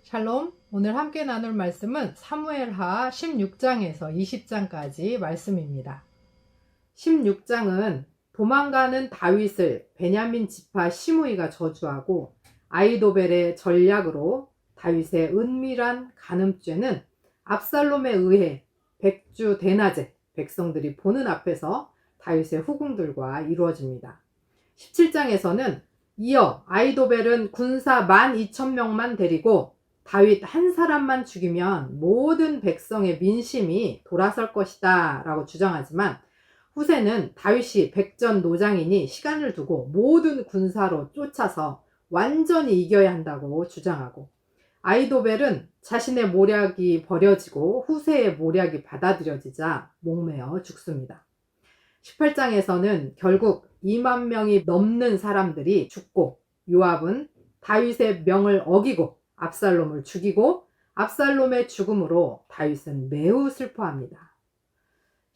샬롬, 오늘 함께 나눌 말씀은 사무엘하 16장에서 20장까지 말씀입니다. 16장은 도망가는 다윗을 베냐민 지파 시므이가 저주하고 아이도벨의 전략으로 다윗의 은밀한 간음죄는 압살롬에 의해 백주 대낮에 백성들이 보는 앞에서 다윗의 후궁들과 이루어집니다. 17장에서는 이어 아이도벨은 군사 12,000명만 데리고 다윗 한 사람만 죽이면 모든 백성의 민심이 돌아설 것이다 라고 주장하지만 후세는 다윗이 백전노장이니 시간을 두고 모든 군사로 쫓아서 완전히 이겨야 한다고 주장하고, 아이도벨은 자신의 모략이 버려지고 후세의 모략이 받아들여지자 목매어 죽습니다. 18장에서는 결국 2만 명이 넘는 사람들이 죽고 요압은 다윗의 명을 어기고 압살롬을 죽이고 압살롬의 죽음으로 다윗은 매우 슬퍼합니다.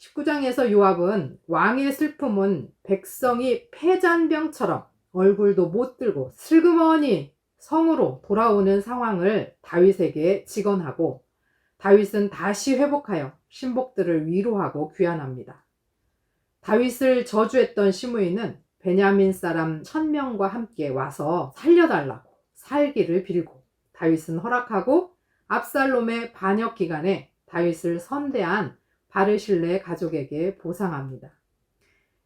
19장에서 요압은 왕의 슬픔은 백성이 패잔병처럼 얼굴도 못 들고 슬그머니 성으로 돌아오는 상황을 다윗에게 직언하고, 다윗은 다시 회복하여 신복들을 위로하고 귀환합니다. 다윗을 저주했던 시므이는 베냐민 사람 1000명과 함께 와서 살려달라고 살기를 빌고, 다윗은 허락하고 압살롬의 반역 기간에 다윗을 선대한 바르실레 가족에게 보상합니다.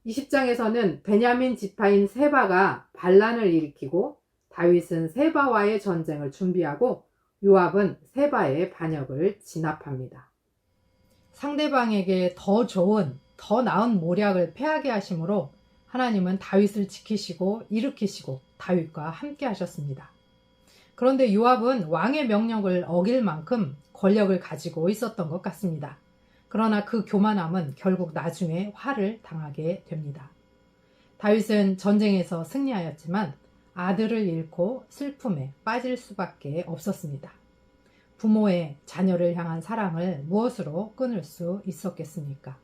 20장에서는 베냐민 지파인 세바가 반란을 일으키고 다윗은 세바와의 전쟁을 준비하고 요압은 세바의 반역을 진압합니다. 상대방에게 더 좋은, 더 나은 모략을 패하게 하심으로 하나님은 다윗을 지키시고 일으키시고 다윗과 함께 하셨습니다. 그런데 요압은 왕의 명령을 어길 만큼 권력을 가지고 있었던 것 같습니다. 그러나 그 교만함은 결국 나중에 화를 당하게 됩니다. 다윗은 전쟁에서 승리하였지만 아들을 잃고 슬픔에 빠질 수밖에 없었습니다. 부모의 자녀를 향한 사랑을 무엇으로 끊을 수 있었겠습니까?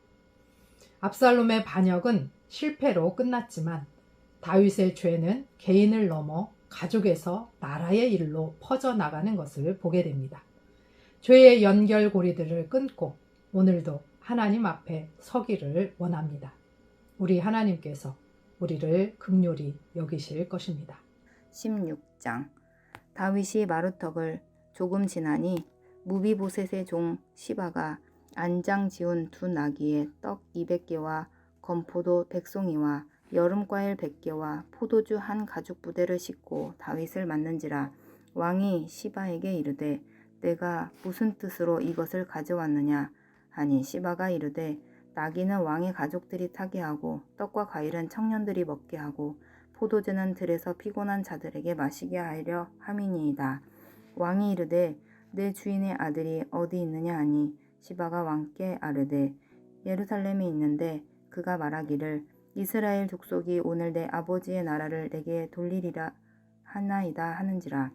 압살롬의 반역은 실패로 끝났지만 다윗의 죄는 개인을 넘어 가족에서 나라의 일로 퍼져나가는 것을 보게 됩니다. 죄의 연결고리들을 끊고 오늘도 하나님 앞에 서기를 원합니다. 우리 하나님께서 우리를 긍휼히 여기실 것입니다. 16장. 다윗이 마루턱을 조금 지나니 무비보셋의 종 시바가 안장 지운 두 나귀에 떡 200개와 건포도 100송이와 여름과일 100개와 포도주 한 가죽 부대를 싣고 다윗을 맞는지라. 왕이 시바에게 이르되 내가 무슨 뜻으로 이것을 가져왔느냐 하니 시바가 이르되 나귀는 왕의 가족들이 타게 하고 떡과 과일은 청년들이 먹게 하고 포도주는 들에서 피곤한 자들에게 마시게 하려 함이니이다. 왕이 이르되 내 주인의 아들이 어디 있느냐 하니 시바가 왕께 아뢰되 예루살렘에 있는데 그가 말하기를 이스라엘 족속이 오늘 내 아버지의 나라를 내게 돌리리라 하나이다 하는지라.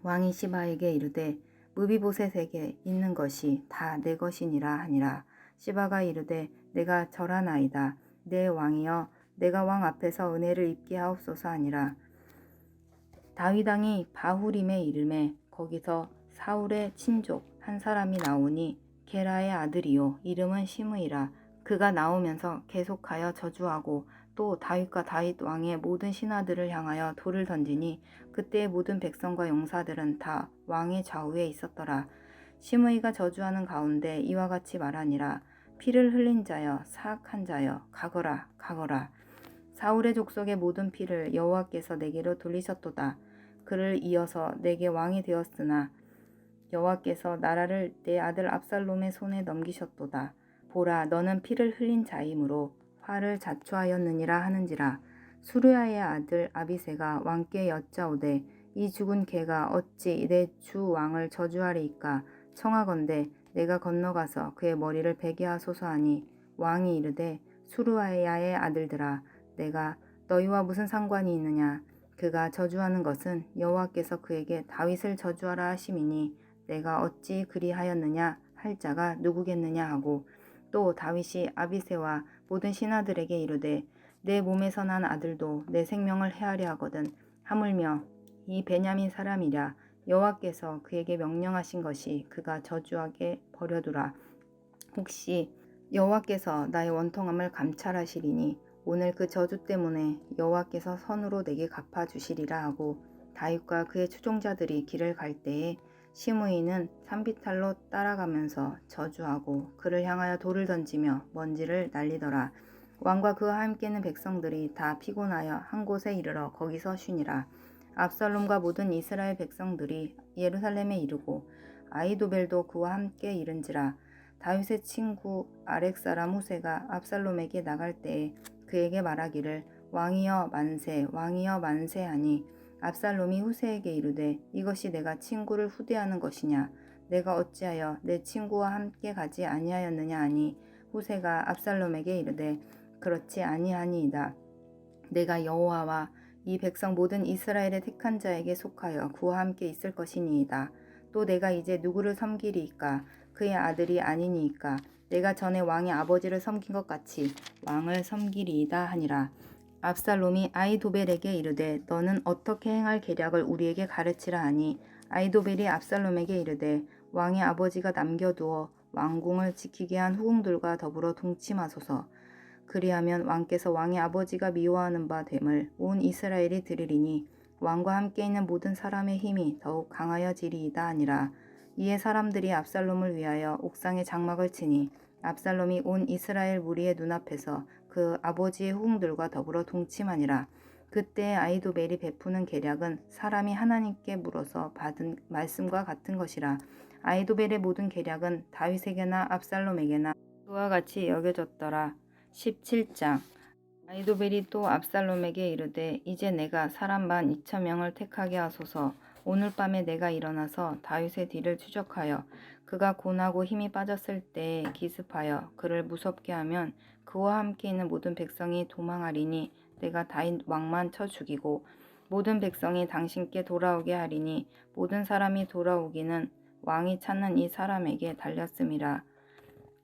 왕이 시바에게 이르되 무비보셋에게 있는 것이 다 내 것이니라 하니라. 시바가 이르되 내가 절하나이다. 내 왕이여 내가 왕 앞에서 은혜를 입게 하옵소서 하니라. 다윗 왕이 바후림에 이르매 거기서 사울의 친족 한 사람이 나오니 게라의 아들이요 이름은 시므이라. 그가 나오면서 계속하여 저주하고 또 다윗과 다윗 왕의 모든 신하들을 향하여 돌을 던지니 그때의 모든 백성과 용사들은 다 왕의 좌우에 있었더라. 시므이가 저주하는 가운데 이와 같이 말하니라. 피를 흘린 자여 사악한 자여 가거라 가거라. 사울의 족속의 모든 피를 여호와께서 내게로 돌리셨도다. 그를 이어서 내게 왕이 되었으나 여호와께서 나라를 내 아들 압살롬의 손에 넘기셨도다. 보라 너는 피를 흘린 자이므로 화를 자초하였느니라 하는지라. 수르야의 아들 아비새가 왕께 여짜오되 이 죽은 개가 어찌 내 주 왕을 저주하리이까. 청하건대 내가 건너가서 그의 머리를 베게 하소서 하니 왕이 이르되 수르야의 아들들아 내가 너희와 무슨 상관이 있느냐. 그가 저주하는 것은 여호와께서 그에게 다윗을 저주하라 하심이니 내가 어찌 그리하였느냐 할 자가 누구겠느냐 하고, 또 다윗이 아비새와 모든 신하들에게 이르되 내 몸에서 난 아들도 내 생명을 해하려 하거든. 하물며 이 베냐민 사람이랴 여호와께서 그에게 명령하신 것이 그가 저주하게 버려두라. 혹시 여호와께서 나의 원통함을 감찰하시리니 오늘 그 저주 때문에 여호와께서 선으로 내게 갚아주시리라 하고 다윗과 그의 추종자들이 길을 갈 때에 시므이는 산비탈로 따라가면서 저주하고 그를 향하여 돌을 던지며 먼지를 날리더라. 왕과 그와 함께 있는 백성들이 다 피곤하여 한 곳에 이르러 거기서 쉬니라. 압살롬과 모든 이스라엘 백성들이 예루살렘에 이르고 아히도벨도 그와 함께 이른지라. 다윗의 친구 아렉 사람 후세가 압살롬에게 나갈 때에 그에게 말하기를 왕이여 만세 왕이여 만세하니 압살롬이 후세에게 이르되 이것이 내가 친구를 후대하는 것이냐 내가 어찌하여 내 친구와 함께 가지 아니하였느냐 하니 후세가 압살롬에게 이르되 그렇지 아니하니이다. 내가 여호와와 이 백성 모든 이스라엘의 택한 자에게 속하여 그와 함께 있을 것이니이다. 또 내가 이제 누구를 섬기리이까 그의 아들이 아니니이까 내가 전에 왕의 아버지를 섬긴 것 같이 왕을 섬기리이다 하니라. 압살롬이 아히도벨에게 이르되 너는 어떻게 행할 계략을 우리에게 가르치라 하니 아히도벨이 압살롬에게 이르되 왕의 아버지가 남겨두어 왕궁을 지키게 한 후궁들과 더불어 동침하소서. 그리하면 왕께서 왕의 아버지가 미워하는 바 됨을 온 이스라엘이 들으리니 왕과 함께 있는 모든 사람의 힘이 더욱 강하여지리이다 하니라. 이에 사람들이 압살롬을 위하여 옥상에 장막을 치니 압살롬이 온 이스라엘 무리의 눈앞에서 그 아버지의 후궁들과 더불어 동침하니라. 그때 아히도벨이 베푸는 계략은 사람이 하나님께 물어서 받은 말씀과 같은 것이라. 아히도벨의 모든 계략은 다윗에게나 압살롬에게나 그와 같이 여겨졌더라. 17장. 아히도벨이 또 압살롬에게 이르되 이제 내가 사람 12,000명을 택하게 하소서. 오늘 밤에 내가 일어나서 다윗의 뒤를 추적하여 그가 고나고 힘이 빠졌을 때에 기습하여 그를 무섭게 하면 그와 함께 있는 모든 백성이 도망하리니 내가 다윗 왕만 쳐 죽이고 모든 백성이 당신께 돌아오게 하리니 모든 사람이 돌아오기는 왕이 찾는 이 사람에게 달렸음이라.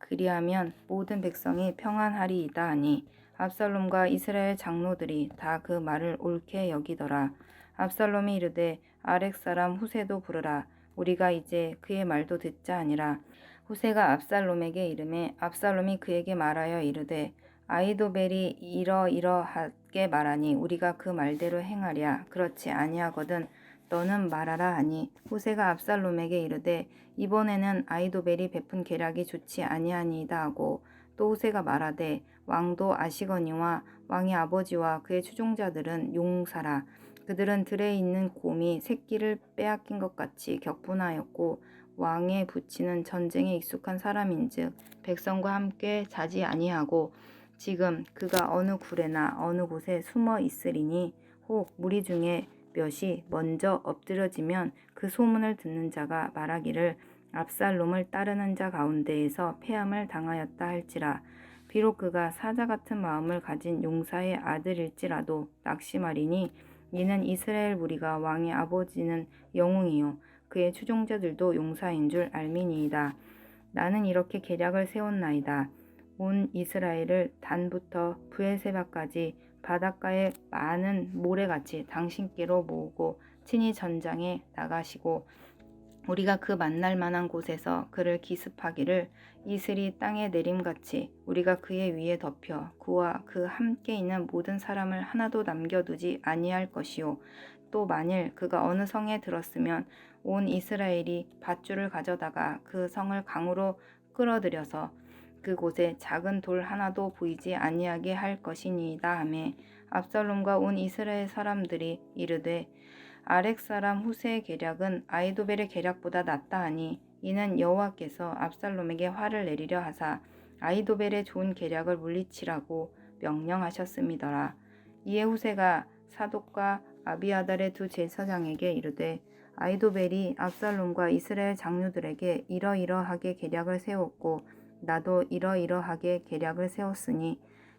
그리하면 모든 백성이 평안하리이다 하니 압살롬과 이스라엘 장로들이 다 그 말을 옳게 여기더라. 압살롬이 이르되 아렉 사람 후세도 부르라. 우리가 이제 그의 말도 듣자 하니라. 후세가 압살롬에게 이르매 압살롬이 그에게 말하여 이르되 아히도벨이 이러이러하게 말하니 우리가 그 말대로 행하랴. 그렇지 아니하거든 너는 말하라 하니 후세가 압살롬에게 이르되 이번에는 아히도벨이 베푼 계략이 좋지 아니하니이다 하고 또 후세가 말하되 왕도 아시거니와 왕의 아버지와 그의 추종자들은 용사라. 그들은 들에 있는 곰이 새끼를 빼앗긴 것 같이 격분하였고 왕에 붙이는 전쟁에 익숙한 사람인즉 백성과 함께 자지 아니하고 지금 그가 어느 굴에나 어느 곳에 숨어 있으리니 혹 무리 중에 몇이 먼저 엎드려지면 그 소문을 듣는 자가 말하기를 압살롬을 따르는 자 가운데에서 패함을 당하였다 할지라. 비록 그가 사자 같은 마음을 가진 용사의 아들일지라도 낙심하리니 이는 이스라엘 무리가 왕의 아버지는 영웅이요 그의 추종자들도 용사인 줄 알미니이다. 나는 이렇게 계략을 세웠나이다. 온 이스라엘을 단부터 브엘세바까지 바닷가의 많은 모래같이 당신께로 모으고 친히 전장에 나가시고 우리가 그 만날 만한 곳에서 그를 기습하기를 이슬이 땅에 내림같이 우리가 그의 위에 덮여 그와 그 함께 있는 모든 사람을 하나도 남겨두지 아니할 것이요 또 만일 그가 어느 성에 들었으면 온 이스라엘이 밧줄을 가져다가 그 성을 강으로 끌어들여서 그곳에 작은 돌 하나도 보이지 아니하게 할 것이니이다 하매 압살롬과 온 이스라엘 사람들이 이르되 아렉 사람 후세의 계략은 아히도벨의 계략보다 낫다 하니 이는 여호와께서 압살롬에게 화를 내리려 하사 아히도벨의 좋은 계략을 물리치라고 명령하셨음이더라. 이에 후세가 사독과 아비아달의 두 제사장에게 이르되 아히도벨이 압살롬과 이스라엘 장로들에게 이러이러하게 계략을 세웠고 나도 이러이러하게 계략을 세웠으니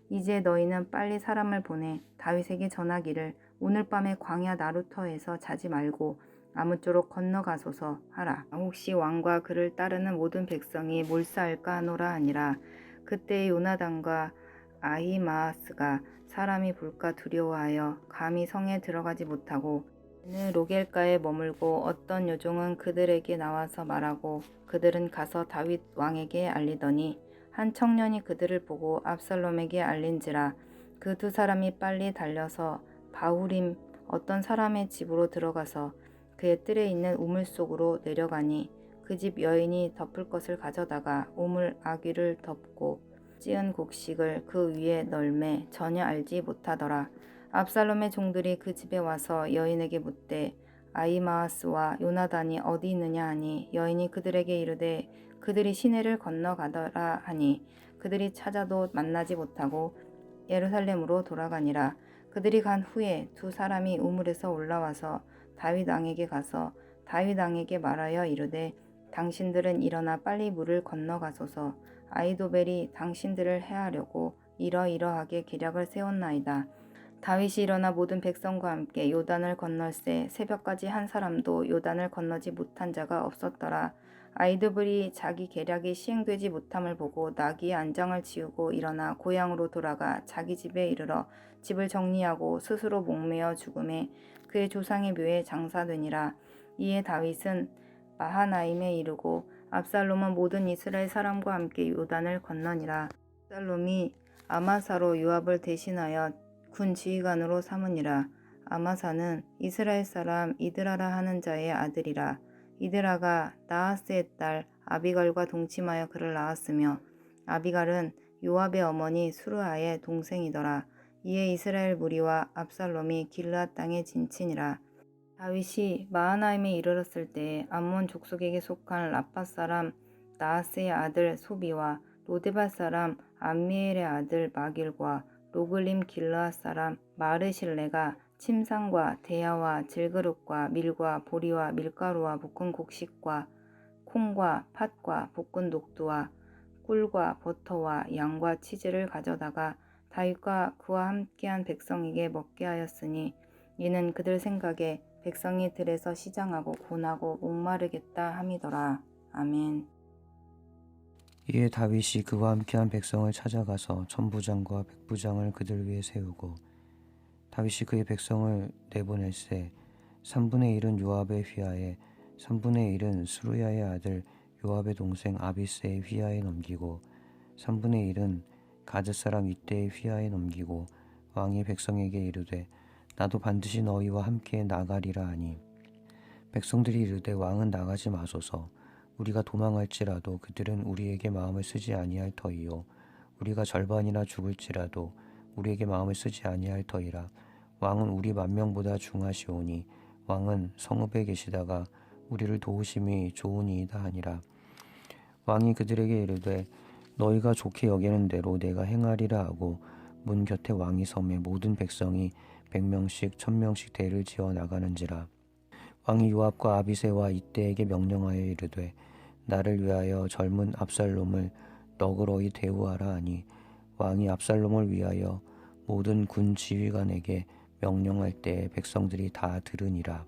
이제 너희는 빨리 사람을 보내 다윗에게 전하기를 오늘 밤에 광야 나루터에서 자지 말고 아무쪼록 건너가소서 하라. 혹시 왕과 그를 따르는 모든 백성이 몰사할까 하노라 하니라. 그때 요나단과 아히마아스가 사람이 볼까 두려워하여 감히 성에 들어가지 못하고 그는 로겔가에 머물고 어떤 요종은 그들에게 나와서 말하고 그들은 가서 다윗 왕에게 알리더니 한 청년이 그들을 보고 압살롬에게 알린지라. 그 두 사람이 빨리 달려서 바후림 어떤 사람의 집으로 들어가서 그의 뜰에 있는 우물 속으로 내려가니 그 집 여인이 덮을 것을 가져다가 우물 아귀를 덮고 찌은 곡식을 그 위에 널매 전혀 알지 못하더라. 압살롬의 종들이 그 집에 와서 여인에게 묻되 아히마아스와 요나단이 어디 있느냐 하니 여인이 그들에게 이르되 그들이 시내를 건너가더라 하니 그들이 찾아도 만나지 못하고 예루살렘으로 돌아가니라. 그들이 간 후에 두 사람이 우물에서 올라와서 다윗 왕에게 가서 다윗 왕에게 말하여 이르되 당신들은 일어나 빨리 물을 건너가소서. 아히도벨이 당신들을 해하려고 이러이러하게 계략을 세웠나이다. 다윗이 일어나 모든 백성과 함께 요단을 건널새 새벽까지 한 사람도 요단을 건너지 못한 자가 없었더라. 아히도벨이 자기 계략이 시행되지 못함을 보고 나귀의 안장을 지우고 일어나 고향으로 돌아가 자기 집에 이르러 집을 정리하고 스스로 목매어 죽음에 그의 조상의 묘에 장사되니라. 이에 다윗은 마하나임에 이르고 압살롬은 모든 이스라엘 사람과 함께 요단을 건너니라. 압살롬이 아마사로 요압을 대신하여 군 지휘관으로 삼으니라. 아마사는 이스라엘 사람 이드라라 하는 자의 아들이라. 이드라가 나하스의 딸 아비갈과 동침하여 그를 낳았으며 아비갈은 요압의 어머니 수르아의 동생이더라. 이에 이스라엘 무리와 압살롬이 길르앗 땅에 진친이라. 다윗이 마하나임에 이르렀을 때에 암몬 족속에게 속한 라팟 사람 나하스의 아들 소비와 로데발 사람 암미엘의 아들 마길과 로글림 길르앗 사람 마르실레가 침상과 대야와 질그릇과 밀과 보리와 밀가루와 볶은 곡식과 콩과 팥과 볶은 녹두와 꿀과 버터와 양과 치즈를 가져다가 다윗과 그와 함께한 백성에게 먹게 하였으니 이는 그들 생각에 백성이 들에서 시장하고 고나고 목마르겠다 함이더라. 아멘. 이에 다윗이 그와 함께한 백성을 찾아가서 천부장과 백부장을 그들 위에 세우고 다윗이 그의 백성을 내보낼새 3분의 1은 요압의 휘하에 3분의 1은 스루야의 아들 요압의 동생 아비스의 휘하에 넘기고 3분의 1은 가드 사람 이때의 휘하에 넘기고 왕이 백성에게 이르되 나도 반드시 너희와 함께 나가리라 하니 백성들이 이르되 왕은 나가지 마소서. 우리가 도망할지라도 그들은 우리에게 마음을 쓰지 아니할 터이요 우리가 절반이나 죽을지라도 우리에게 마음을 쓰지 아니할 터이라. 왕은 우리 만명보다 중하시오니 왕은 성읍에 계시다가 우리를 도우심이 좋으니이다 하니라. 왕이 그들에게 이르되 너희가 좋게 여기는 대로 내가 행하리라 하고 문 곁에 왕이 섬에 모든 백성이 100명씩 1000명씩 대를 지어 나가는지라. 왕이 요압과 아비새와 이때에게 명령하여 이르되 나를 위하여 젊은 압살롬을 너그러이 대우하라 하니 왕이 압살롬을 위하여 모든 군 지휘관에게 명령할 때에 백성들이 다 들으니라.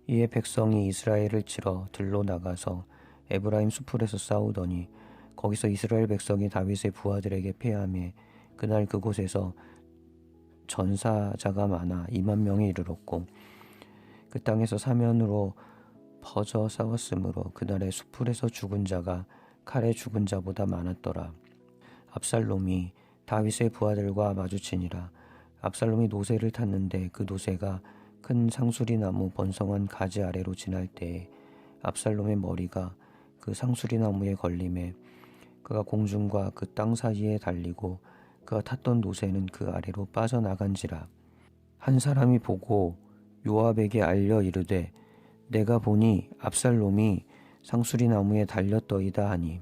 이에 백성이 이스라엘을 치러 들로 나가서 에브라임 수풀에서 싸우더니 거기서 이스라엘 백성이 다윗의 부하들에게 패하매 그날 그곳에서 전사자가 많아 2만 명에 이르렀고 그 땅에서 사면으로 퍼져 싸웠으므로 그날의 수풀에서 죽은 자가 칼에 죽은 자보다 많았더라. 압살롬이 다윗의 부하들과 마주치니라. 압살롬이 노새를 탔는데 그 노새가 큰 상수리 나무 번성한 가지 아래로 지날 때에 압살롬의 머리가 그 상수리 나무에 걸림에 그가 공중과 그 땅 사이에 달리고 그가 탔던 노새는 그 아래로 빠져나간지라. 한 사람이 보고 요압에게 알려 이르되 내가 보니 압살롬이 상수리 나무에 달렸더이다 하니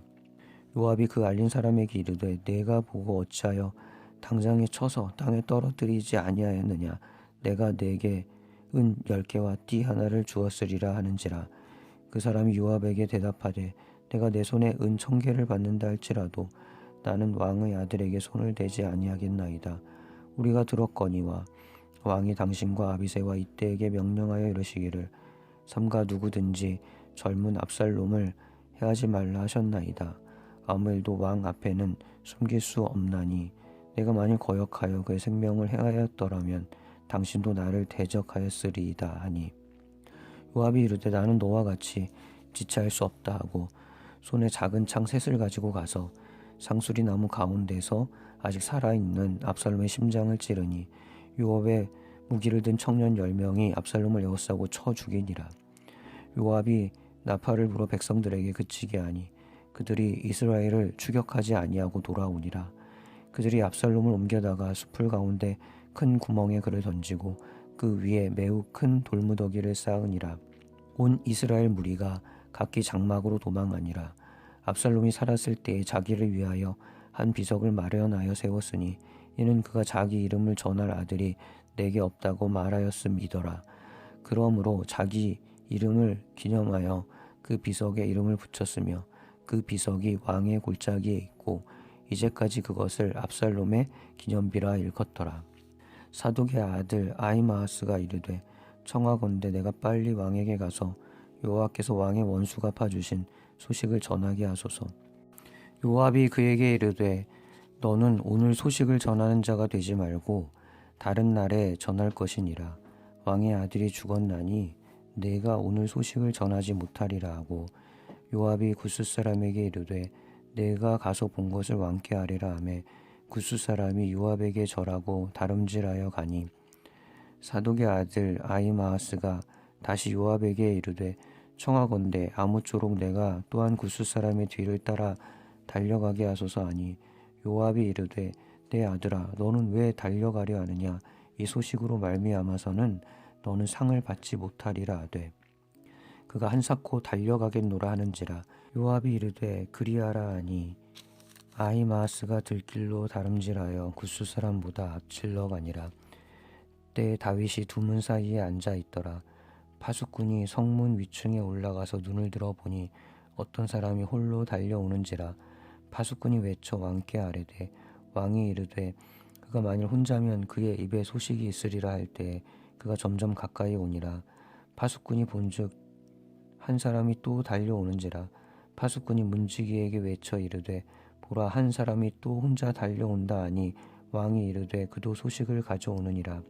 요압이 그 알린 사람에게 이르되 내가 보고 어찌하여 당장에 쳐서 땅에 떨어뜨리지 아니하였느냐. 내가 내게 은 10개와 띠 하나를 주었으리라 하는지라. 그 사람이 요압에게 대답하되 내가 내 손에 은 1000개를 받는다 할지라도 나는 왕의 아들에게 손을 대지 아니하겠나이다. 우리가 들었거니와 왕이 당신과 아비새와 이때에게 명령하여 이르시기를 삼가 누구든지 젊은 압살롬을 해하지 말라 하셨나이다. 아무 일도 왕 앞에는 숨길 수 없나니 내가 만일 거역하여 그의 생명을 해하였더라면 당신도 나를 대적하였으리이다 하니 요압이 이르되 나는 너와 같이 지체할 수 없다 하고 손에 작은 창 셋을 가지고 가서 상수리 나무 가운데서 아직 살아있는 압살롬의 심장을 찌르니 요압의 무기를 든 청년 10명이 압살롬을 에워싸고 쳐 죽이니라. 요압이 나팔을 불어 백성들에게 그치게 하니 그들이 이스라엘을 추격하지 아니하고 돌아오니라. 그들이 압살롬을 옮겨다가 숲을 가운데 큰 구멍에 그를 던지고 그 위에 매우 큰 돌무더기를 쌓으니라. 온 이스라엘 무리가 각기 장막으로 도망하니라. 압살롬이 살았을 때에 자기를 위하여 한 비석을 마련하여 세웠으니 이는 그가 자기 이름을 전할 아들이 내게 없다고 말하였음이더라. 그러므로 자기 이름을 기념하여 그 비석에 이름을 붙였으며 그 비석이 왕의 골짜기에 있고 이제까지 그것을 압살롬의 기념비라 일컫더라. 사독의 아들 아히마아스가 이르되 청하건대 내가 빨리 왕에게 가서 여호와께서 왕의 원수 갚아주신 소식을 전하게 하소서. 요압이 그에게 이르되 너는 오늘 소식을 전하는 자가 되지 말고 다른 날에 전할 것이니라. 왕의 아들이 죽었나니 내가 오늘 소식을 전하지 못하리라 하고 요압이 굿스 사람에게 이르되 내가 가서 본 것을 왕께 아뢰라 하매 굿스 사람이 요압에게 절하고 다름질하여 가니 사독의 아들 아히마아스가 다시 요압에게 이르되 청하건대 아무쪼록 내가 또한 굿스 사람의 뒤를 따라 달려가게 하소서 하니 요압이 이르되 내 아들아 너는 왜 달려가려 하느냐 이 소식으로 말미암아서는 너는 상을 받지 못하리라 하되 그가 한사코 달려가겠노라 하는지라. 요압이 이르되 그리하라 하니 아히마아스가 들길로 다름질하여 굿스 사람보다 앞질러 가니라. 때에 다윗이 두 문 사이에 앉아 있더라. 파수꾼이 성문 위층에 올라가서 눈을 들어보니 어떤 사람이 홀로 달려오는지라. 파수꾼이 외쳐 왕께 아뢰되 왕이 이르되 그가 만일 혼자면 그의 입에 소식이 있으리라 할 때에 그가 점점 가까이 오니라. 파수꾼이 본즉 한 사람이 또 달려오는지라. 파수꾼이 문지기에게 외쳐 이르되 보라 한 사람이 또 혼자 달려온다 하니 왕이 이르되 그도 소식을 가져오느니라.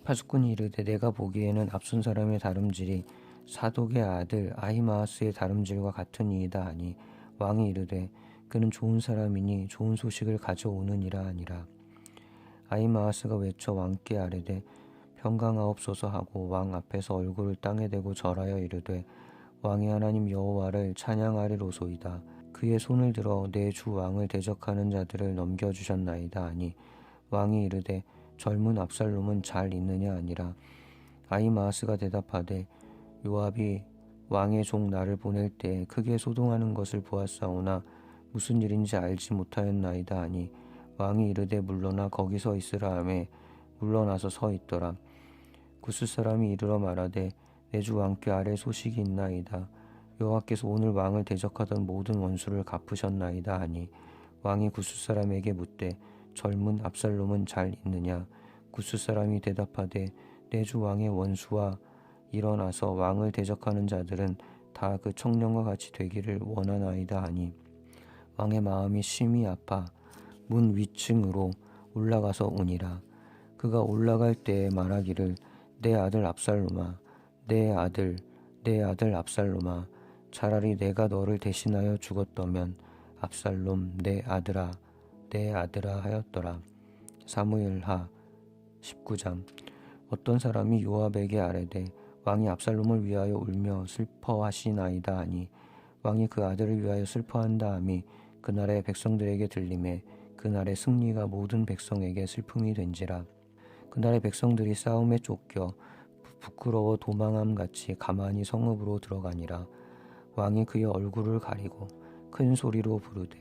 파수꾼이 이르되 내가 보기에는 앞선 사람의 다름질이 사독의 아들 아히마아스의 다름질과 같으니이다 하니 왕이 이르되 그는 좋은 사람이니 좋은 소식을 가져오느니라 하니라. 아히마아스가 외쳐 왕께 아뢰되 평강하옵소서 하고 왕 앞에서 얼굴을 땅에 대고 절하여 이르되 왕의 하나님 여호와를 찬양하리로소이다. 그의 손을 들어 내 주 왕을 대적하는 자들을 넘겨주셨나이다 하니 왕이 이르되 젊은 압살롬은 잘 있느냐 아니라. 아히마아스가 대답하되 요압이 왕의 종 나를 보낼 때 크게 소동하는 것을 보았사오나 무슨 일인지 알지 못하였나이다 하니 왕이 이르되 물러나 거기 서 있으라 하매 물러나서 서 있더라. 굿스 사람이 이르러 말하되 내 주 왕께 아뢰 소식이 있나이다. 여호와께서 오늘 왕을 대적하던 모든 원수를 갚으셨나이다 하니 왕이 굿스 사람에게 묻되 젊은 압살롬은 잘 있느냐. 굿스 사람이 대답하되 내 주 왕의 원수와 일어나서 왕을 대적하는 자들은 다 그 청년과 같이 되기를 원하나이다 하니 왕의 마음이 심히 아파 문 위층으로 올라가서 오니라. 그가 올라갈 때에 말하기를 내 아들 압살롬아 내 아들 압살롬아 차라리 내가 너를 대신하여 죽었더면 압살롬 내 아들아 하였더라. 사무엘하 19장. 어떤 사람이 요압에게 아뢰되 왕이 압살롬을 위하여 울며 슬퍼하시나이다 하니 왕이 그 아들을 위하여 슬퍼한다 함이 그날의 백성들에게 들리매 그날의 승리가 모든 백성에게 슬픔이 된지라. 그날의 백성들이 싸움에 쫓겨 부끄러워 도망함 같이 가만히 성읍으로 들어가니라. 왕이 그의 얼굴을 가리고 큰 소리로 부르되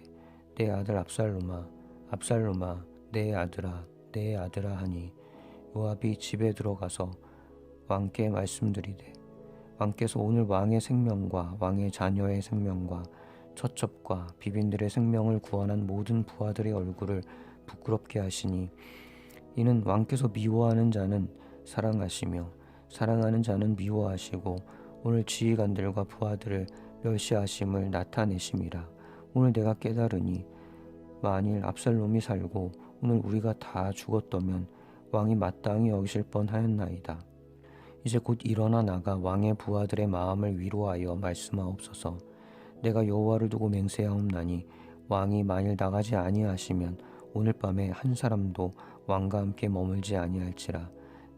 내 아들 압살롬아 내 아들아 하니 요압이 집에 들어가서 왕께 말씀드리되 왕께서 오늘 왕의 생명과 왕의 자녀의 생명과 처첩과 비빈들의 생명을 구원한 모든 부하들의 얼굴을 부끄럽게 하시니 이는 왕께서 미워하는 자는 사랑하시며 사랑하는 자는 미워하시고 오늘 지휘관들과 부하들을 멸시하심을 나타내심이라. 오늘 내가 깨달으니 만일 압살롬이 살고 오늘 우리가 다 죽었다면 왕이 마땅히 여기실 뻔하였나이다. 이제 곧 일어나 나가 왕의 부하들의 마음을 위로하여 말씀하옵소서. 내가 여호와를 두고 맹세하옵나니 왕이 만일 나가지 아니하시면 오늘 밤에 한 사람도 왕과 함께 머물지 아니할지라.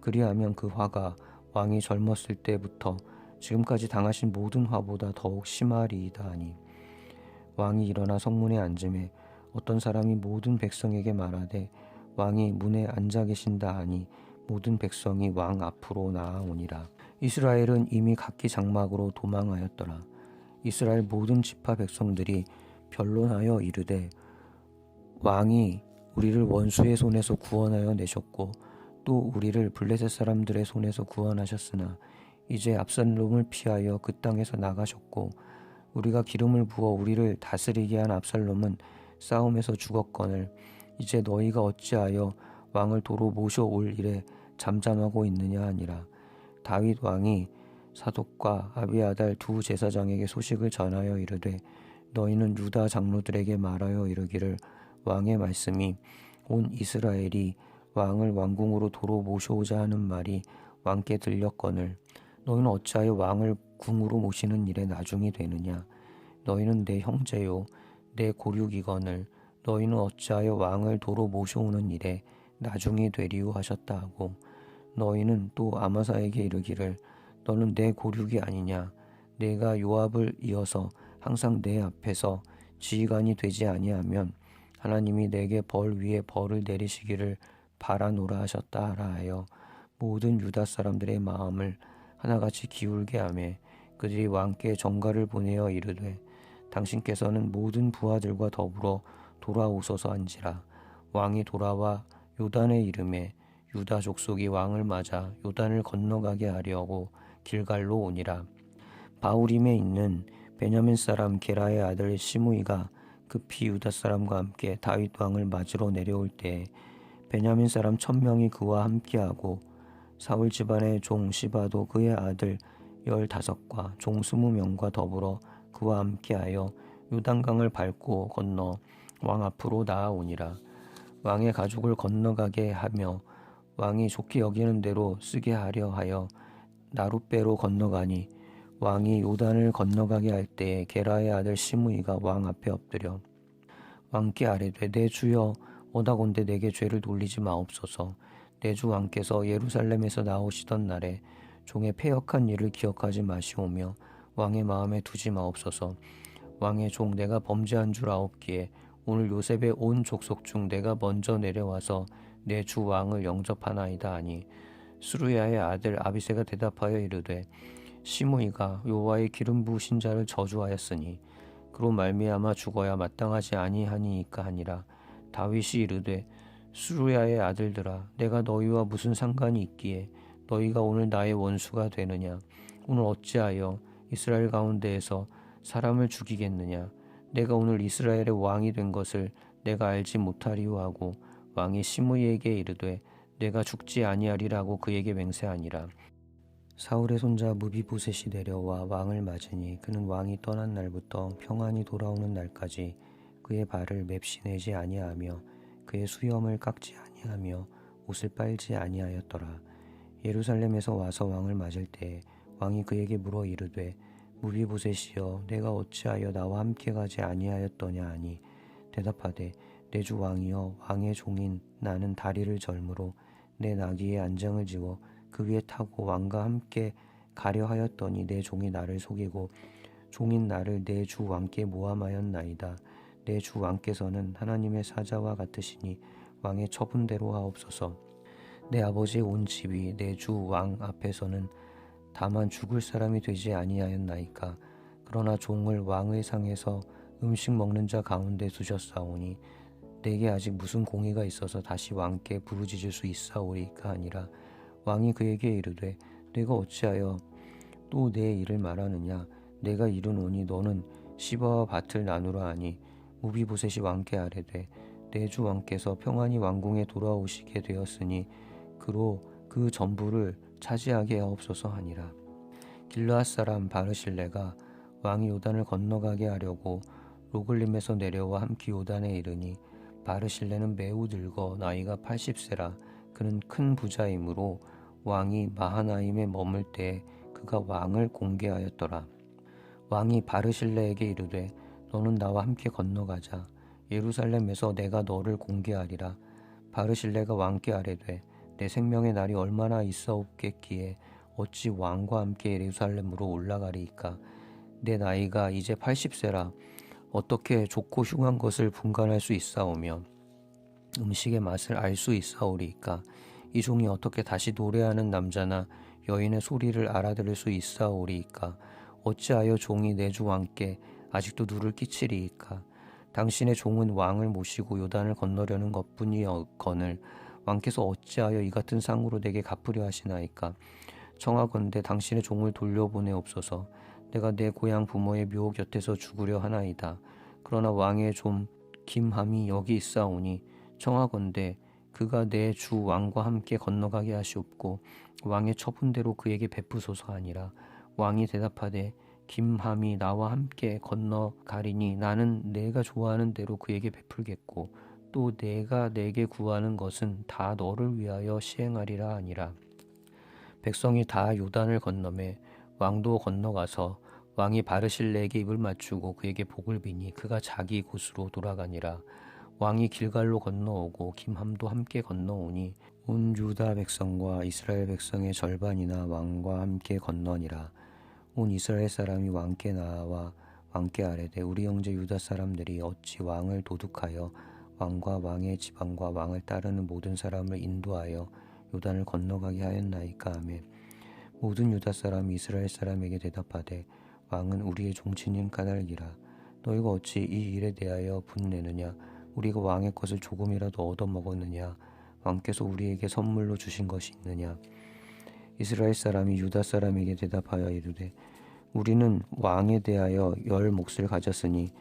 그리하면 그 화가 왕이 젊었을 때부터 지금까지 당하신 모든 화보다 더욱 심하리이다 하니, 왕이 일어나 성문에 앉음에 어떤 사람이 모든 백성에게 말하되 왕이 문에 앉아 계신다 하니 모든 백성이 왕 앞으로 나아오니라. 이스라엘은 이미 각기 장막으로 도망하였더라. 이스라엘 모든 지파 백성들이 변론하여 이르되 왕이 우리를 원수의 손에서 구원하여 내셨고 또 우리를 블레셋 사람들의 손에서 구원하셨으나 이제 압살롬을 피하여 그 땅에서 나가셨고 우리가 기름을 부어 우리를 다스리게 한 압살롬은 싸움에서 죽었거늘 이제 너희가 어찌하여 왕을 도로 모셔올 일에 잠잠하고 있느냐 하니라. 다윗 왕이 사독과 아비아달 두 제사장에게 소식을 전하여 이르되 너희는 유다 장로들에게 말하여 이르기를 왕의 말씀이 온 이스라엘이 왕을 왕궁으로 도로 모셔오자 하는 말이 왕께 들렸거늘 너희는 어찌하여 왕을 궁으로 모시는 일에 나중이 되느냐. 너희는 내 형제요 내 고륙이거늘 너희는 어찌하여 왕을 도로 모셔오는 일에 나중이 되리우 하셨다 하고, 너희는 또 아마사에게 이르기를 너는 내 고륙이 아니냐. 내가 요압을 이어서 항상 내 앞에서 지휘관이 되지 아니하면 하나님이 내게 벌 위에 벌을 내리시기를 바라노라 하셨다 하라 하여 모든 유다 사람들의 마음을 하나같이 기울게 하며 그들이 왕께 전가를 보내어 이르되 당신께서는 모든 부하들과 더불어 돌아오소서 한지라. 왕이 돌아와 요단에 이름에 유다 족속이 왕을 맞아 요단을 건너가게 하려고 길갈로 오니라. 바우림에 있는 베냐민 사람 게라의 아들 시므이가 급히 유다 사람과 함께 다윗 왕을 맞으러 내려올 때에 베냐민 사람 1000명이 그와 함께하고 사울 집안의 종 시바도 그의 아들 15과 종 20명과 더불어 그와 함께하여 요단강을 밟고 건너 왕 앞으로 나아오니라. 왕의 가족을 건너가게 하며 왕이 좋게 여기는 대로 쓰게 하려 하여 나룻배로 건너가니 왕이 요단을 건너가게 할 때에 게라의 아들 시므이가 왕 앞에 엎드려 왕께 아뢰되 내 주여 원하건대 내게 죄를 돌리지 마옵소서. 내 주 왕께서 예루살렘에서 나오시던 날에 종의 패역한 일을 기억하지 마시오며 왕의 마음에 두지 마옵소서. 왕의 종 내가 범죄한 줄 아옵기에 오늘 요셉의 온 족속 중 내가 먼저 내려와서 내 주 왕을 영접하나이다 하니, 수루야의 아들 아비새가 대답하여 이르되 시므이가 여호와의 기름 부으신 자를 저주하였으니 그로 말미암아 죽어야 마땅하지 아니하니이까 하니라. 다윗이 이르되 수루야의 아들들아 내가 너희와 무슨 상관이 있기에 너희가 오늘 나의 원수가 되느냐. 오늘 어찌하여 이스라엘 가운데에서 사람을 죽이겠느냐. 내가 오늘 이스라엘의 왕이 된 것을 내가 알지 못하리요 하고 왕이 시므이에게 이르되 내가 죽지 아니하리라고 그에게 맹세하니라. 사울의 손자 무비보셋이 내려와 왕을 맞으니 그는 왕이 떠난 날부터 평안히 돌아오는 날까지 그의 발을 맵시 내지 아니하며 그의 수염을 깎지 아니하며 옷을 빨지 아니하였더라. 예루살렘에서 와서 왕을 맞을 때 왕이 그에게 물어 이르되 무비보셋이여 내가 어찌하여 나와 함께 가지 아니하였더냐 하니 대답하되 내 주 왕이여 왕의 종인 나는 다리를 절므로 내 나귀에 안장을 지워 그 위에 타고 왕과 함께 가려 하였더니 내 종이 나를 속이고 종인 나를 내 주 왕께 모함하였나이다. 내 주 왕께서는 하나님의 사자와 같으시니 왕의 처분대로 하옵소서. 내 아버지의 온 집이 내 주 왕 앞에서는 다만 죽을 사람이 되지 아니하였나이까. 그러나 종을 왕의 상에서 음식 먹는 자 가운데 두셨사오니 내게 아직 무슨 공의가 있어서 다시 왕께 부르짖을 수 있사오리까 하니라. 왕이 그에게 이르되 내가 어찌하여 또 내 일을 말하느냐. 내가 이르노니 너는 시바와 밭을 나누라 하니 무비보셋이 왕께 아뢰되 내 주 왕께서 평안히 왕궁에 돌아오시게 되었으니 그로 그 전부를 차지하게 하옵소서 하니라. 길르앗 사람 바르실레가 왕이 요단을 건너가게 하려고 로글림에서 내려와 함께 요단에 이르니 바르실레는 매우 늙어 나이가 80세라 그는 큰 부자이므로 왕이 마하나임에 머물 때 그가 왕을 공개하였더라. 왕이 바르실레에게 이르되 너는 나와 함께 건너가자. 예루살렘에서 내가 너를 공개하리라. 바르실레가 왕께 아뢰되 내 생명의 날이 얼마나 있사옵겠기에 어찌 왕과 함께 예루살렘으로 올라가리이까. 내 나이가 이제 80세라. 어떻게 좋고 흉한 것을 분간할 수 있사오며 음식의 맛을 알 수 있사오리이까. 이 종이 어떻게 다시 노래하는 남자나 여인의 소리를 알아들을 수 있사오리이까. 어찌하여 종이 내 주 왕께 아직도 누를 끼치리이까. 당신의 종은 왕을 모시고 요단을 건너려는 것뿐이거늘 왕께서 어찌하여 이 같은 상으로 내게 갚으려 하시나이까. 청하건대 당신의 종을 돌려보내옵소서. 내가 내 고향 부모의 묘 곁에서 죽으려 하나이다. 그러나 왕의 좀 김함이 여기 있사오니 청하건대 그가 내 주 왕과 함께 건너가게 하시옵고 왕의 처분대로 그에게 베푸소서 하니라. 왕이 대답하되 김함이 나와 함께 건너가리니 나는 내가 좋아하는 대로 그에게 베풀겠고 또 내가 내게 구하는 것은 다 너를 위하여 시행하리라 하니라. 백성이 다 요단을 건너매 왕도 건너가서 왕이 바르실레에게 입을 맞추고 그에게 복을 비니 그가 자기 곳으로 돌아가니라. 왕이 길갈로 건너오고 김함도 함께 건너오니 온 유다 백성과 이스라엘 백성의 절반이나 왕과 함께 건너니라. 온 이스라엘 사람이 왕께 나와 왕께 아뢰되 우리 형제 유다 사람들이 어찌 왕을 도둑하여 왕과 왕의 지방과 왕을 따르는 모든 사람을 인도하여 요단을 건너가게 하였나이까 하며 모든 유다 사람이 이스라엘 사람에게 대답하되 왕은 우리의 종치님 까닭이라. 너희가 어찌 이 일에 대하여 분내느냐. 우리가 왕의 것을 조금이라도 얻어먹었느냐. 왕께서 우리에게 선물로 주신 것이 있느냐. 이스라엘 사람이 유다 사람에게 대답하여 이르되 우리는 왕에 대하여 10몫을 가졌으니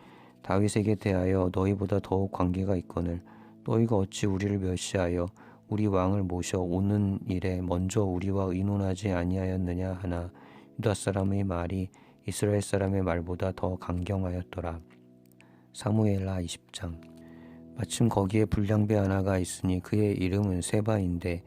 다윗에게 대하여 너희보다 더욱 관계가 있거늘 너희가 어찌 우리를 멸시하여 우리 왕을 모셔 오는 일에 먼저 우리와 의논하지 아니하였느냐 하나 유다 사람의 말이 이스라엘 사람의 말보다 더 강경하였더라. 사무엘하 20장. 마침 거기에 불량배 하나가 있으니 그의 이름은 세바인데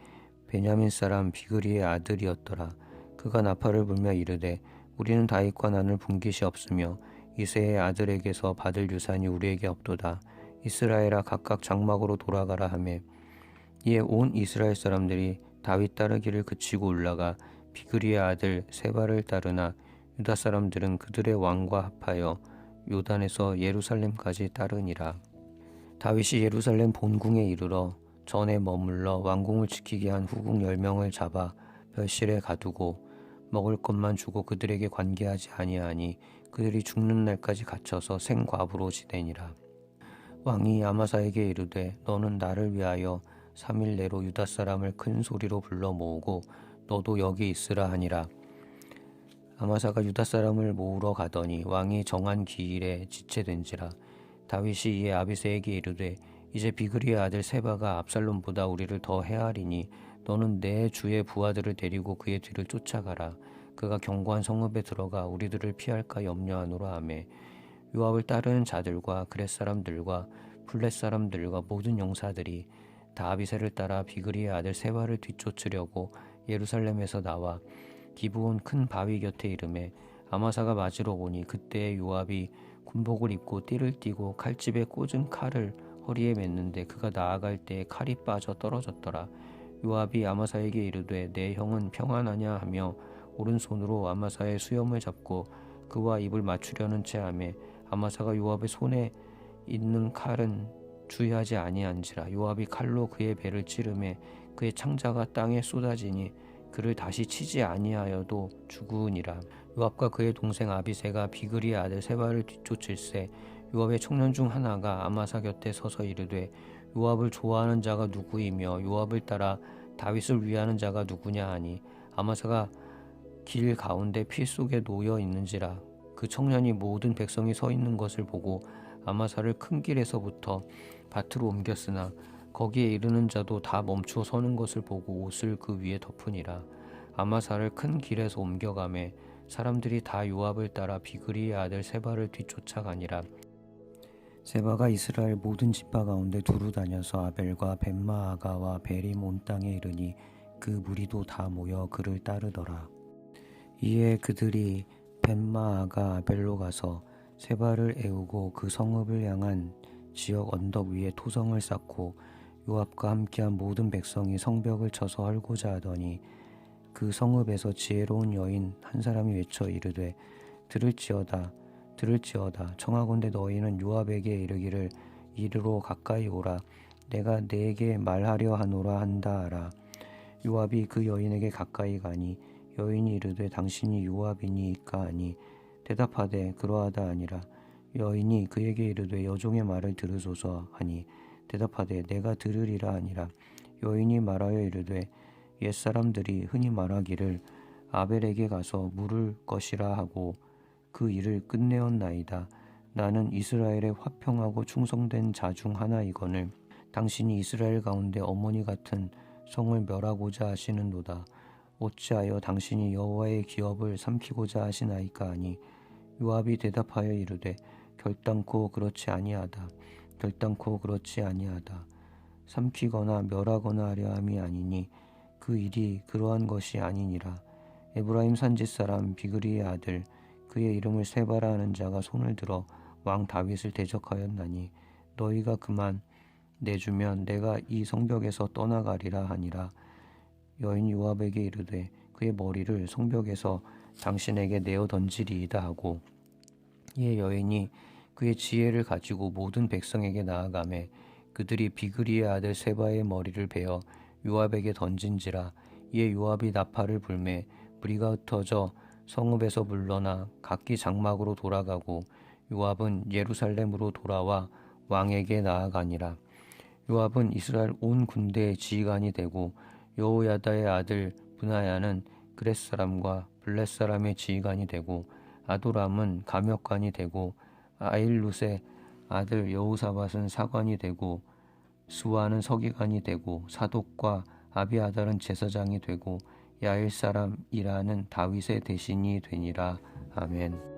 베냐민 사람 비그리의 아들이었더라. 그가 나팔을 불며 이르되 우리는 다윗과 나눌 분깃이 없으며 이새의 아들에게서 받을 유산이 우리에게 없도다. 이스라엘아 각각 장막으로 돌아가라 하매 이에 온 이스라엘 사람들이 다윗 따르기를 그치고 올라가 비그리의 아들 세바를 따르나 유다 사람들은 그들의 왕과 합하여 요단에서 예루살렘까지 따르니라. 다윗이 예루살렘 본궁에 이르러 전에 머물러 왕궁을 지키게 한 후궁 10명을 잡아 별실에 가두고 먹을 것만 주고 그들에게 관계하지 아니하니 그들이 죽는 날까지 갇혀서 생과부로 지내니라. 왕이 아마사에게 이르되 너는 나를 위하여 3일 내로 유다 사람을 큰 소리로 불러 모으고 너도 여기 있으라 하니라. 아마사가 유다 사람을 모으러 가더니 왕이 정한 기일에 지체된지라. 다윗이 이에 아비새에게 이르되 이제 비그리의 아들 세바가 압살롬보다 우리를 더 해하리니 너는 내 주의 부하들을 데리고 그의 뒤를 쫓아가라. 그가 견고한 성읍에 들어가 우리들을 피할까 염려하노라 하매 요압을 따르는 자들과 그렛 사람들과 플렛 사람들과 모든 용사들이 다 아비새를 따라 비그리의 아들 세바를 뒤쫓으려고 예루살렘에서 나와 기브온 큰 바위 곁에 이르매 아마사가 맞으러 오니 그때에 요압이 군복을 입고 띠를 띠고 칼집에 꽂은 칼을 허리에 맸는데 그가 나아갈 때에 칼이 빠져 떨어졌더라. 요압이 아마사에게 이르되 내 형은 평안하냐 하며 오른손으로 아마사의 수염을 잡고 그와 입을 맞추려는 채 하매 아마사가 요압의 손에 있는 칼은 주의하지 아니한지라. 요압이 칼로 그의 배를 찌르매 그의 창자가 땅에 쏟아지니 그를 다시 치지 아니하여도 죽으니라. 요압과 그의 동생 아비새가 비그리의 아들 세바를 뒤쫓을새 요압의 청년 중 하나가 아마사 곁에 서서 이르되 요압을 좋아하는 자가 누구이며 요압을 따라 다윗을 위하는 자가 누구냐 하니 아마사가 길 가운데 피 속에 놓여 있는지라. 그 청년이 모든 백성이 서 있는 것을 보고 아마사를 큰 길에서부터 밭으로 옮겼으나 거기에 이르는 자도 다 멈추어 서는 것을 보고 옷을 그 위에 덮으니라. 아마사를 큰 길에서 옮겨가매 사람들이 다 요압을 따라 비그리의 아들 세바를 뒤쫓아가니라. 세바가 이스라엘 모든 지파 가운데 두루 다녀서 아벨과 벳마아가와 베림 온 땅에 이르니 그 무리도 다 모여 그를 따르더라. 이에 그들이 벳마아가 아벨로 가서 세바를 애우고 그 성읍을 향한 지역 언덕 위에 토성을 쌓고 요압과 함께한 모든 백성이 성벽을 쳐서 헐고자 하더니 그 성읍에서 지혜로운 여인 한 사람이 외쳐 이르되 들을지어다 청하건대 너희는 요압에게 이르기를 이르로 가까이 오라 내가 네게 말하려 하노라 한다 하라. 요압이 그 여인에게 가까이 가니 여인이 이르되 당신이 요압이니이까 하니 대답하되 그러하다 아니라. 여인이 그에게 이르되 여종의 말을 들으소서 하니 대답하되 내가 들으리라 하니라. 여인이 말하여 이르되 옛사람들이 흔히 말하기를 아벨에게 가서 물을 것이라 하고 그 일을 끝내었나이다. 나는 이스라엘의 화평하고 충성된 자 중 하나이거늘 당신이 이스라엘 가운데 어머니 같은 성을 멸하고자 하시는도다. 어찌하여 당신이 여호와의 기업을 삼키고자 하시나이까 하니 요압이 대답하여 이르되 결단코 그렇지 아니하다. 삼키거나 멸하거나 하려 함이 아니니 그 일이 그러한 것이 아니니라. 에브라임 산지 사람 비그리의 아들 그의 이름을 세바라 하는 자가 손을 들어 왕 다윗을 대적하였나니 너희가 그만 내주면 내가 이 성벽에서 떠나가리라 하니라. 여인 요압에게 이르되 그의 머리를 성벽에서 당신에게 내어 던지리이다 하고 이에 여인이 그의 지혜를 가지고 모든 백성에게 나아가매 그들이 비그리의 아들 세바의 머리를 베어 요압에게 던진지라. 이에 요압이 나팔을 불매 무리가 흩어져 성읍에서 물러나 각기 장막으로 돌아가고 요압은 예루살렘으로 돌아와 왕에게 나아가니라. 요압은 이스라엘 온 군대의 지휘관이 되고 여호야다의 아들 브나야는 그렛 사람과 블렛 사람의 지휘관이 되고 아도람은 감역관이 되고 아일룻의 아들 여호사밧은 사관이 되고 수아는 서기관이 되고 사독과 아비아달은 제사장이 되고 야일 사람 이라는 다윗의 대신이 되니라. 아멘.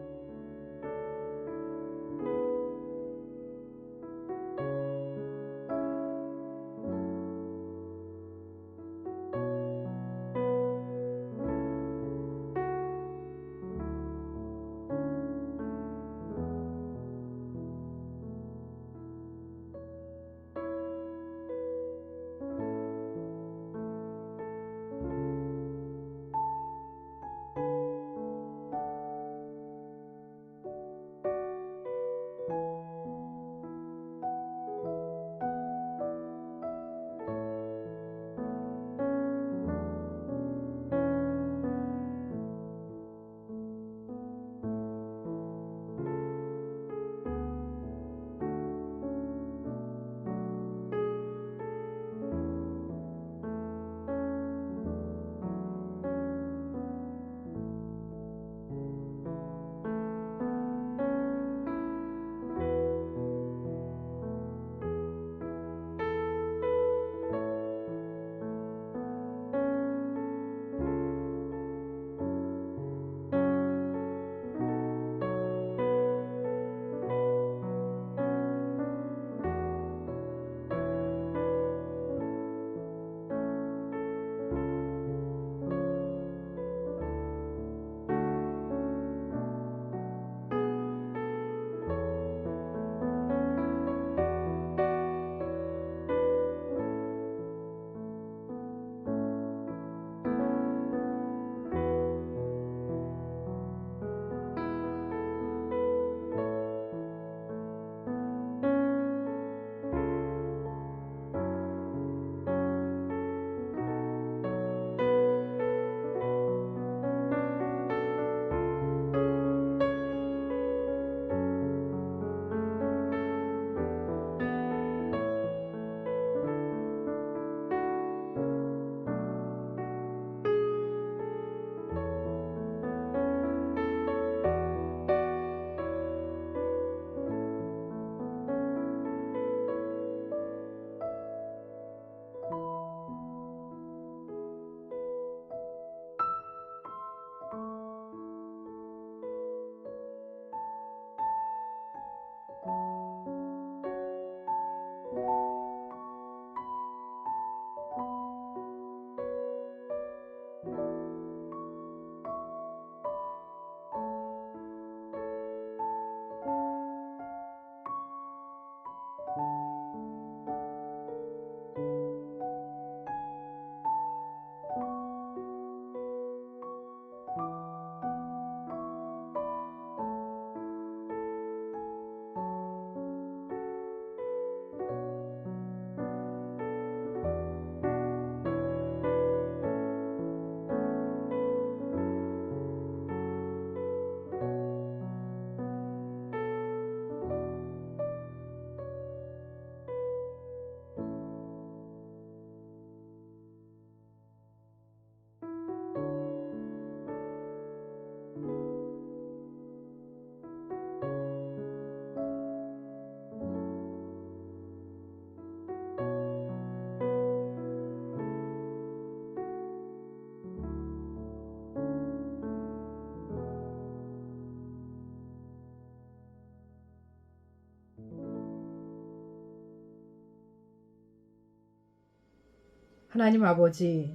하나님 아버지,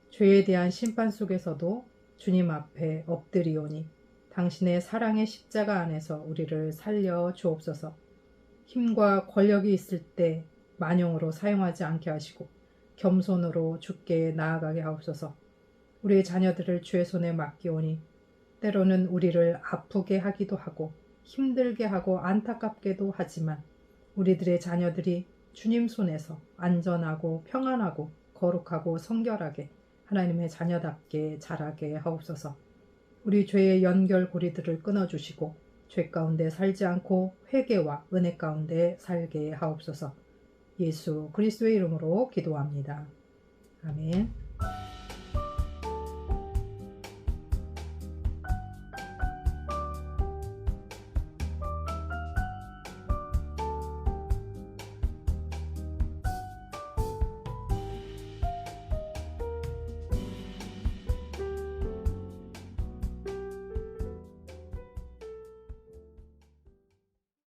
죄에 대한 심판 속에서도 주님 앞에 엎드리오니 당신의 사랑의 십자가 안에서 우리를 살려 주옵소서. 힘과 권력이 있을 때 만용으로 사용하지 않게 하시고 겸손으로 주께 나아가게 하옵소서. 우리의 자녀들을 주의 손에 맡기오니 때로는 우리를 아프게 하기도 하고 힘들게 하고 안타깝게도 하지만 우리들의 자녀들이 주님 손에서 안전하고 평안하고 거룩하고 성결하게 하나님의 자녀답게 자라게 하옵소서. 우리 죄의 연결고리들을 끊어주시고 죄 가운데 살지 않고 회개와 은혜 가운데 살게 하옵소서. 예수 그리스도의 이름으로 기도합니다. 아멘.